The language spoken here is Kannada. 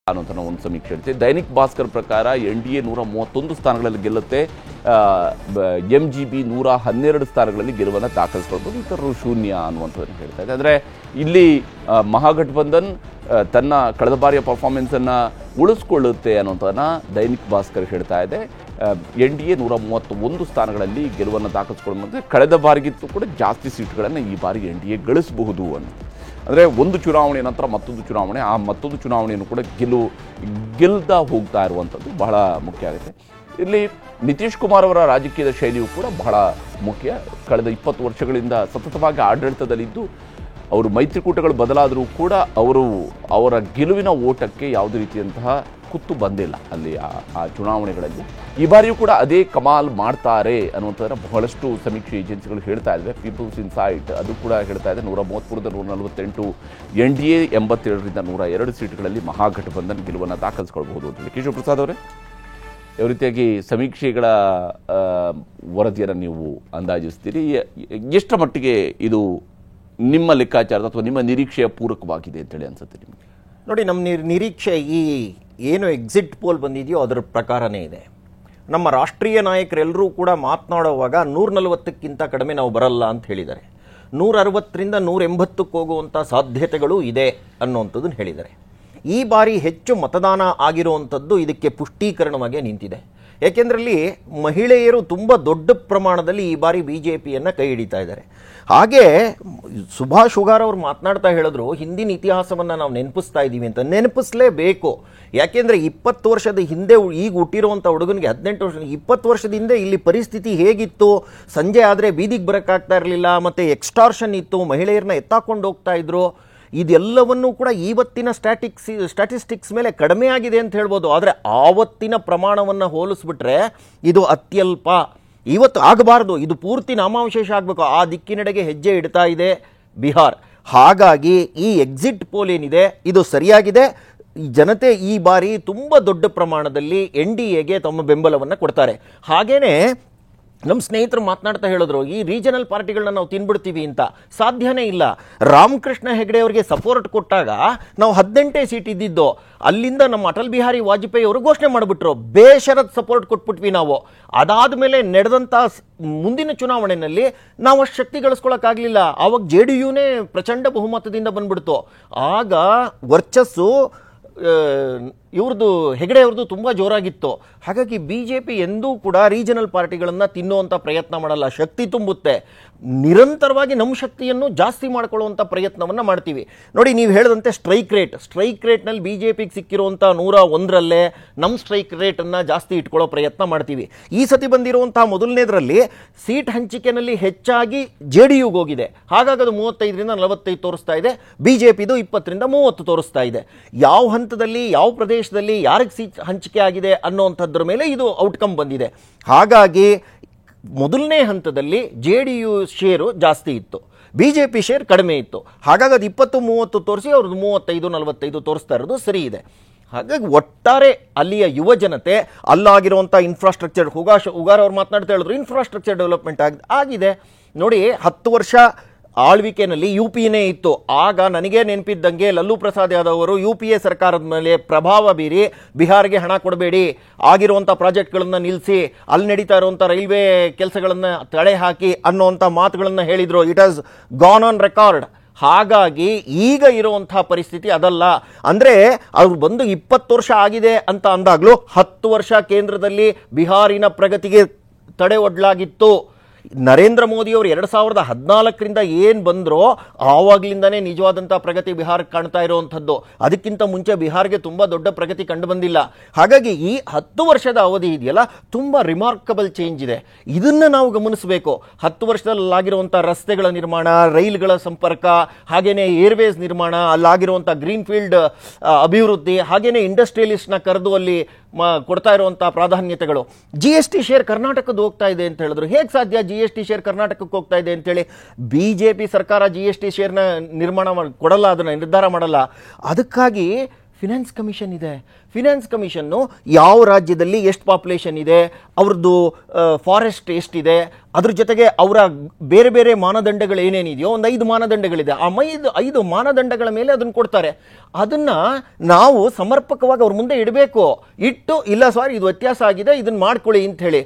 ಅನ್ನೋಂಥ ಒಂದು ಸಮೀಕ್ಷೆ ಹೇಳ್ತೀವಿ. ದೈನಿಕ್ ಭಾಸ್ಕರ್ ಪ್ರಕಾರ NDA 131 ಸ್ಥಾನಗಳಲ್ಲಿ ಗೆಲ್ಲುತ್ತೆ, MGB 112 ಸ್ಥಾನಗಳಲ್ಲಿ ಗೆಲುವನ್ನು ದಾಖಲಿಸ್ಕೊಳ್ಬೋದು, ಇತರರು ಶೂನ್ಯ ಅನ್ನುವಂಥದ್ದನ್ನು ಹೇಳ್ತಾ ಇದೆ. ಅಂದರೆ ಇಲ್ಲಿ ಮಹಾಗಠಬಂಧನ್ ತನ್ನ ಕಳೆದ ಬಾರಿಯ ಪರ್ಫಾರ್ಮೆನ್ಸನ್ನು ಉಳಿಸ್ಕೊಳ್ಳುತ್ತೆ ಅನ್ನೋಂಥದ್ದನ್ನ ದೈನಿಕ್ ಭಾಸ್ಕರ್ ಹೇಳ್ತಾ ಇದೆ. NDA 131 ಸ್ಥಾನಗಳಲ್ಲಿ ಗೆಲುವನ್ನು ದಾಖಲಿಸ್ಕೊಳ್ಳುವಂತೆ ಕಳೆದ ಬಾರಿಗಿಂತೂ ಕೂಡ ಜಾಸ್ತಿ ಸೀಟ್ಗಳನ್ನು ಈ ಬಾರಿ NDA ಗಳಿಸಬಹುದು ಅನ್ನೋ. ಅಂದರೆ ಒಂದು ಚುನಾವಣೆ ನಂತರ ಮತ್ತೊಂದು ಚುನಾವಣೆ, ಆ ಮತ್ತೊಂದು ಚುನಾವಣೆಯನ್ನು ಕೂಡ ಗೆಲ್ತಾ ಹೋಗ್ತಾ ಇರುವಂಥದ್ದು ಬಹಳ ಮುಖ್ಯ ಆಗುತ್ತೆ. ಇಲ್ಲಿ ನಿತೀಶ್ ಕುಮಾರ್ ಅವರ ರಾಜಕೀಯದ ಶೈಲಿಯು ಕೂಡ ಬಹಳ ಮುಖ್ಯ. ಕಳೆದ 20 ವರ್ಷಗಳಿಂದ ಸತತವಾಗಿ ಆಡಳಿತದಲ್ಲಿದ್ದು ಅವರು ಮೈತ್ರಿಕೂಟಗಳು ಬದಲಾದರೂ ಕೂಡ ಅವರ ಗೆಲುವಿನ ಓಟಕ್ಕೆ ಯಾವುದೇ ರೀತಿಯಂತಹ ಕುತ್ತು ಬಂದಿಲ್ಲ ಅಲ್ಲಿ ಆ ಚುನಾವಣೆಗಳಲ್ಲಿ. ಈ ಬಾರಿಯೂ ಕೂಡ ಅದೇ ಕಮಾಲ್ ಮಾಡ್ತಾರೆ ಅನ್ನುವಂಥದ್ದರ ಬಹಳಷ್ಟು ಸಮೀಕ್ಷೆ ಏಜೆನ್ಸಿಗಳು ಹೇಳ್ತಾ ಇದ್ದಾವೆ. ಪೀಪಲ್ಸ್ ಇನ್ಸೈಟ್ ಅದು ಕೂಡ ಹೇಳ್ತಾ ಇದೆ 133ರಿಂದ 148, NDA 87ರಿಂದ 102 ಸೀಟ್ಗಳಲ್ಲಿ ಮಹಾಗಠಬಂಧನ್ ಗೆಲುವನ್ನು ದಾಖಲಿಸ್ಕೊಳ್ಬಹುದು ಅಂತೇಳಿ. ಕೇಶವ ಪ್ರಸಾದ್ ಅವರೇ, ಯಾವ ರೀತಿಯಾಗಿ ಸಮೀಕ್ಷೆಗಳ ವರದಿಯನ್ನು ನೀವು ಅಂದಾಜಿಸ್ತೀರಿ? ಎಷ್ಟರ ಮಟ್ಟಿಗೆ ಇದು ನಿಮ್ಮ ಲೆಕ್ಕಾಚಾರದ ಅಥವಾ ನಿಮ್ಮ ನಿರೀಕ್ಷೆಯ ಪೂರಕವಾಗಿದೆ ಅಂತೇಳಿ ಅನ್ಸುತ್ತೆ ನಿಮಗೆ? ನೋಡಿ, ನಮ್ಮ ನಿರೀಕ್ಷೆ ಈ ಏನು ಎಕ್ಸಿಟ್ ಪೋಲ್ ಬಂದಿದೆಯೋ ಅದರ ಪ್ರಕಾರನೇ ಇದೆ. ನಮ್ಮ ರಾಷ್ಟ್ರೀಯ ನಾಯಕರೆಲ್ಲರೂ ಕೂಡ ಮಾತನಾಡುವಾಗ 140ಕ್ಕಿಂತ ಕಡಿಮೆ ನಾವು ಬರಲ್ಲ ಅಂತ ಹೇಳಿದ್ದಾರೆ. 160ರಿಂದ 180ಕ್ಕೆ ಹೋಗುವಂಥ ಸಾಧ್ಯತೆಗಳು ಇದೆ ಅನ್ನುವಂಥದ್ದನ್ನು ಹೇಳಿದ್ದಾರೆ. ಈ ಬಾರಿ ಹೆಚ್ಚು ಮತದಾನ ಆಗಿರುವಂಥದ್ದು ಇದಕ್ಕೆ ಪುಷ್ಟೀಕರಣವಾಗಿ ನಿಂತಿದೆ. ಏಕೆಂದರಲ್ಲಿ ಮಹಿಳೆಯರು ತುಂಬ ದೊಡ್ಡ ಪ್ರಮಾಣದಲ್ಲಿ ಈ ಬಾರಿ BJPಯನ್ನು ಕೈ ಹಿಡಿತಾ ಇದ್ದಾರೆ. ಹಾಗೆ ಸುಭಾಷ್ ಹುಗಾರ್ ಅವರು ಮಾತನಾಡ್ತಾ ಹೇಳಿದ್ರು, ಹಿಂದಿನ ಇತಿಹಾಸವನ್ನು ನಾವು ನೆನಪಿಸ್ತಾ ಇದ್ದೀವಿ ಅಂತ. ನೆನಪಿಸಲೇಬೇಕು. ಯಾಕೆಂದರೆ 20 ವರ್ಷದ ಹಿಂದೆ ಈಗ ಹುಟ್ಟಿರುವಂಥ ಹುಡುಗನಿಗೆ 18 ವರ್ಷ, 20 ವರ್ಷದ ಹಿಂದೆ ಇಲ್ಲಿ ಪರಿಸ್ಥಿತಿ ಹೇಗಿತ್ತು? ಸಂಜೆ ಆದರೆ ಬೀದಿಗೆ ಬರೋಕ್ಕಾಗ್ತಾ ಇರಲಿಲ್ಲ, ಮತ್ತು ಎಕ್ಸ್ಟಾರ್ಷನ್ ಇತ್ತು, ಮಹಿಳೆಯರನ್ನ ಎತ್ತಾಕೊಂಡು ಹೋಗ್ತಾ ಇದ್ರು. ಇದೆಲ್ಲವನ್ನೂ ಕೂಡ ಇವತ್ತಿನ ಸ್ಟ್ಯಾಟಿಸ್ಟಿಕ್ಸ್ ಮೇಲೆ ಕಡಿಮೆ ಆಗಿದೆ ಅಂತ ಹೇಳ್ಬೋದು. ಆದರೆ ಆವತ್ತಿನ ಪ್ರಮಾಣವನ್ನು ಹೋಲಿಸ್ಬಿಟ್ರೆ ಇದು ಅತ್ಯಲ್ಪ. ಇವತ್ತು ಆಗಬಾರ್ದು, ಇದು ಪೂರ್ತಿ ನಾಮಾವಶೇಷ ಆಗಬೇಕು. ಆ ದಿಕ್ಕಿನೆಡೆಗೆ ಹೆಜ್ಜೆ ಇಡ್ತಾ ಇದೆ ಬಿಹಾರ್. ಹಾಗಾಗಿ ಈ ಎಕ್ಸಿಟ್ ಪೋಲ್ ಏನಿದೆ ಇದು ಸರಿಯಾಗಿದೆ. ಜನತೆ ಈ ಬಾರಿ ತುಂಬ ದೊಡ್ಡ ಪ್ರಮಾಣದಲ್ಲಿ NDAಗೆ ತಮ್ಮ ಬೆಂಬಲವನ್ನು ಕೊಡ್ತಾರೆ. ಹಾಗೇನೆ ನಮ್ಮ ಸ್ನೇಹಿತರು ಮಾತನಾಡ್ತಾ ಹೇಳಿದ್ರು, ಈ ರೀಜನಲ್ ಪಾರ್ಟಿಗಳನ್ನ ನಾವು ತಿನ್ಬಿಡ್ತೀವಿ ಅಂತ. ಸಾಧ್ಯನೇ ಇಲ್ಲ. ರಾಮಕೃಷ್ಣ ಹೆಗಡೆ ಅವರಿಗೆ ಸಪೋರ್ಟ್ ಕೊಟ್ಟಾಗ ನಾವು 18 ಸೀಟ್ ಇದ್ದಿದ್ದು, ಅಲ್ಲಿಂದ ನಮ್ಮ ಅಟಲ್ ಬಿಹಾರಿ ವಾಜಪೇಯಿ ಅವರು ಘೋಷಣೆ ಮಾಡಿಬಿಟ್ರು, ಬೇಷರತ್ ಸಪೋರ್ಟ್ ಕೊಟ್ಬಿಟ್ವಿ ನಾವು. ಅದಾದ ಮೇಲೆ ನಡೆದಂಥ ಮುಂದಿನ ಚುನಾವಣೆಯಲ್ಲಿ ನಾವು ಅಷ್ಟು ಶಕ್ತಿ ಗಳಿಸ್ಕೊಳ್ಳೋಕ್ಕಾಗಲಿಲ್ಲ. ಆವಾಗ JDUನೇ ಪ್ರಚಂಡ ಬಹುಮತದಿಂದ ಬಂದ್ಬಿಡ್ತು. ಆಗ ವರ್ಚಸ್ಸು ಹೆಗಡೆ ಅವ್ರದ್ದು ತುಂಬ ಜೋರಾಗಿತ್ತು. ಹಾಗಾಗಿ BJP ಎಂದೂ ಕೂಡ ರೀಜನಲ್ ಪಾರ್ಟಿಗಳನ್ನು ತಿನ್ನುವಂಥ ಪ್ರಯತ್ನ ಮಾಡಲ್ಲ, ಶಕ್ತಿ ತುಂಬುತ್ತೆ. ನಿರಂತರವಾಗಿ ನಮ್ಮ ಶಕ್ತಿಯನ್ನು ಜಾಸ್ತಿ ಮಾಡ್ಕೊಳ್ಳುವಂಥ ಪ್ರಯತ್ನವನ್ನು ಮಾಡ್ತೀವಿ. ನೋಡಿ, ನೀವು ಹೇಳಿದಂತೆ ಸ್ಟ್ರೈಕ್ ರೇಟ್ನಲ್ಲಿ BJPಗೆ ಸಿಕ್ಕಿರುವಂಥ 101ರಲ್ಲೇ ನಮ್ಮ ಸ್ಟ್ರೈಕ್ ರೇಟನ್ನು ಜಾಸ್ತಿ ಇಟ್ಕೊಳ್ಳೋ ಪ್ರಯತ್ನ ಮಾಡ್ತೀವಿ. ಈ ಸತಿ ಬಂದಿರುವಂಥ ಮೊದಲನೇದರಲ್ಲಿ ಸೀಟ್ ಹಂಚಿಕೆಯಲ್ಲಿ ಹೆಚ್ಚಾಗಿ JDUಗೆ ಹೋಗಿದೆ. ಹಾಗಾಗಿ ಅದು 35ರಿಂದ 45 ತೋರಿಸ್ತಾ ಇದೆ. BJPದು 20ರಿಂದ 30 ತೋರಿಸ್ತಾ ಇದೆ. ಯಾವ ಹಂತದಲ್ಲಿ, ಯಾವ ಪ್ರದೇಶದಲ್ಲಿ ಯಾರಿಗೆ ಸೀಟ್ ಹಂಚಿಕೆ ಆಗಿದೆ ಅನ್ನೋವಂಥದ್ರ ಮೇಲೆ ಇದು ಔಟ್ಕಮ್ ಬಂದಿದೆ. ಹಾಗಾಗಿ ಮೊದಲನೇ ಹಂತದಲ್ಲಿ JDU ಶೇರು ಜಾಸ್ತಿ ಇತ್ತು, BJP ಶೇರ್ ಕಡಿಮೆ ಇತ್ತು. ಹಾಗಾಗಿ ಅದು 20-30 ತೋರಿಸಿ ಅವ್ರದ್ದು 35-45 ತೋರಿಸ್ತಾ ಇರೋದು ಸರಿ ಇದೆ. ಹಾಗಾಗಿ ಒಟ್ಟಾರೆ ಅಲ್ಲಿಯ ಯುವ ಜನತೆ, ಅಲ್ಲಾಗಿರುವಂಥ ಇನ್ಫ್ರಾಸ್ಟ್ರಕ್ಚರ್, ಹುಗಾರ್ ಅವ್ರು ಮಾತನಾಡ್ತಾ ಹೇಳಿದ್ರು, ಇನ್ಫ್ರಾಸ್ಟ್ರಕ್ಚರ್ ಡೆವಲಪ್ಮೆಂಟ್ ಆಗಿದೆ. ನೋಡಿ, 10 ವರ್ಷ ಆಳ್ವಿಕೆಯಲ್ಲಿ UPನೇ ಇತ್ತು. ಆಗ ನನಗೆ ನೆನಪಿದ್ದಂಗೆ ಲಲ್ಲೂ ಪ್ರಸಾದ್ ಯಾದವ್ ಅವರು UPA ಸರ್ಕಾರದ ಮೇಲೆ ಪ್ರಭಾವ ಬೀರಿ ಬಿಹಾರ್ಗೆ ಹಣ ಕೊಡಬೇಡಿ, ಆಗಿರುವಂಥ ಪ್ರಾಜೆಕ್ಟ್ಗಳನ್ನು ನಿಲ್ಲಿಸಿ, ಅಲ್ಲಿ ನಡೀತಾ ಇರುವಂಥ ರೈಲ್ವೆ ಕೆಲಸಗಳನ್ನು ತಡೆ ಹಾಕಿ ಅನ್ನೋವಂಥ ಮಾತುಗಳನ್ನು ಹೇಳಿದರು. It has gone on record. ಹಾಗಾಗಿ ಈಗ ಇರುವಂಥ ಪರಿಸ್ಥಿತಿ ಅದಲ್ಲ. ಅಂದರೆ ಅವ್ರು ಬಂದು 20 ವರ್ಷ ಆಗಿದೆ ಅಂತ ಅಂದಾಗಲೂ 10 ವರ್ಷ ಕೇಂದ್ರದಲ್ಲಿ ಬಿಹಾರಿನ ಪ್ರಗತಿಗೆ ತಡೆ ಒಡ್ಲಾಗಿತ್ತು. ನರೇಂದ್ರ ಮೋದಿಯವರು 2014ರಿಂದ ಏನು ಬಂದರೋ ಆವಾಗಲಿಂದನೇ ನಿಜವಾದಂಥ ಪ್ರಗತಿ ಬಿಹಾರಕ್ಕೆ ಕಾಣ್ತಾ ಇರುವಂಥದ್ದು. ಅದಕ್ಕಿಂತ ಮುಂಚೆ ಬಿಹಾರ್ಗೆ ತುಂಬ ದೊಡ್ಡ ಪ್ರಗತಿ ಕಂಡು ಬಂದಿಲ್ಲ. ಹಾಗಾಗಿ ಈ 10 ವರ್ಷದ ಅವಧಿ ಇದೆಯಲ್ಲ, ತುಂಬ ರಿಮಾರ್ಕಬಲ್ ಚೇಂಜ್ ಇದೆ. ಇದನ್ನು ನಾವು ಗಮನಿಸಬೇಕು. 10 ವರ್ಷದಲ್ಲಾಗಿರುವಂಥ ರಸ್ತೆಗಳ ನಿರ್ಮಾಣ, ರೈಲ್ಗಳ ಸಂಪರ್ಕ, ಹಾಗೆಯೇ ಏರ್ವೇಸ್ ನಿರ್ಮಾಣ, ಅಲ್ಲಾಗಿರುವಂಥ ಗ್ರೀನ್ಫೀಲ್ಡ್ ಅಭಿವೃದ್ಧಿ, ಹಾಗೆಯೇ ಇಂಡಸ್ಟ್ರಿಯಲಿಸ್ಟ್ನ ಕರೆದು ಅಲ್ಲಿ ಕೊಡ್ತಾ ಇರುವಂಥ ಪ್ರಾಧಾನ್ಯತೆಗಳು. GST ಶೇರ್ ಕರ್ನಾಟಕದ ಹೋಗ್ತಾ ಇದೆ ಅಂತ ಹೇಳಿದ್ರು. ಹೇಗೆ ಸಾಧ್ಯ GST ಶೇರ್ ಕರ್ನಾಟಕಕ್ಕೆ ಹೋಗ್ತಾ ಇದೆ ಅಂತೇಳಿ? BJP ಸರ್ಕಾರ GST ಶೇರ್ನ ಕೊಡಲ್ಲ, ಅದನ್ನು ನಿರ್ಧಾರ ಮಾಡಲ್ಲ. ಅದಕ್ಕಾಗಿ ಫಿನಾನ್ಸ್ ಕಮಿಷನ್ ಇದೆ. ಫಿನಾನ್ಸ್ ಕಮಿಷನ್ನು ಯಾವ ರಾಜ್ಯದಲ್ಲಿ ಎಷ್ಟು ಪಾಪ್ಯುಲೇಷನ್ ಇದೆ, ಅವ್ರದ್ದು ಫಾರೆಸ್ಟ್ ಎಷ್ಟಿದೆ, ಅದ್ರ ಜೊತೆಗೆ ಅವರ ಬೇರೆ ಬೇರೆ ಮಾನದಂಡಗಳು ಏನೇನಿದೆಯೋ ಒಂದು 5 ಮಾನದಂಡಗಳಿದೆ. ಆ 5 ಮಾನದಂಡಗಳ ಮೇಲೆ ಅದನ್ನು ಕೊಡ್ತಾರೆ. ಅದನ್ನ ನಾವು ಸಮರ್ಪಕವಾಗಿ ಅವ್ರ ಮುಂದೆ ಇಡಬೇಕು. ಇಟ್ಟು ಇಲ್ಲ ಸರ್ ಇದು ವ್ಯತ್ಯಾಸ ಆಗಿದೆ, ಇದನ್ನ ಮಾಡ್ಕೊಳ್ಳಿ ಅಂತ ಹೇಳಿ